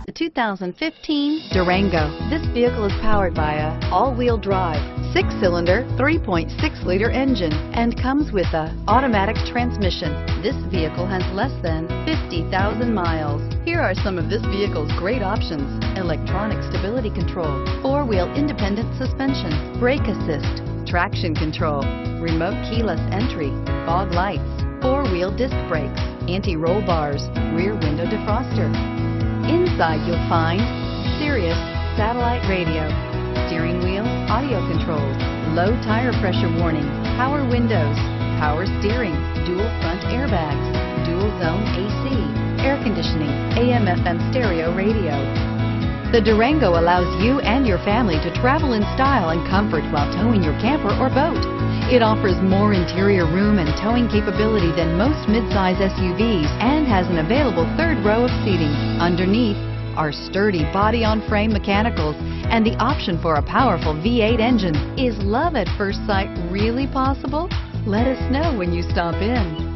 The 2015 Durango. This vehicle is powered by a all-wheel drive, 6-cylinder, 3.6-liter engine and comes with a automatic transmission. This vehicle has less than 50,000 miles. Here are some of this vehicle's great options: electronic stability control, 4-wheel independent suspension, brake assist, traction control, remote keyless entry, fog lights, 4-wheel disc brakes, anti-roll bars, rear window defroster. Inside you'll find Sirius Satellite Radio, steering wheel audio controls, low tire pressure warning, power windows, power steering, dual front airbags, dual zone AC, air conditioning, AM/FM stereo radio. The Durango allows you and your family to travel in style and comfort while towing your camper or boat. It offers more interior room and towing capability than most midsize SUVs and has an available third row of seating. Underneath are sturdy body-on-frame mechanicals and the option for a powerful V8 engine. Is love at first sight really possible? Let us know when you stop in.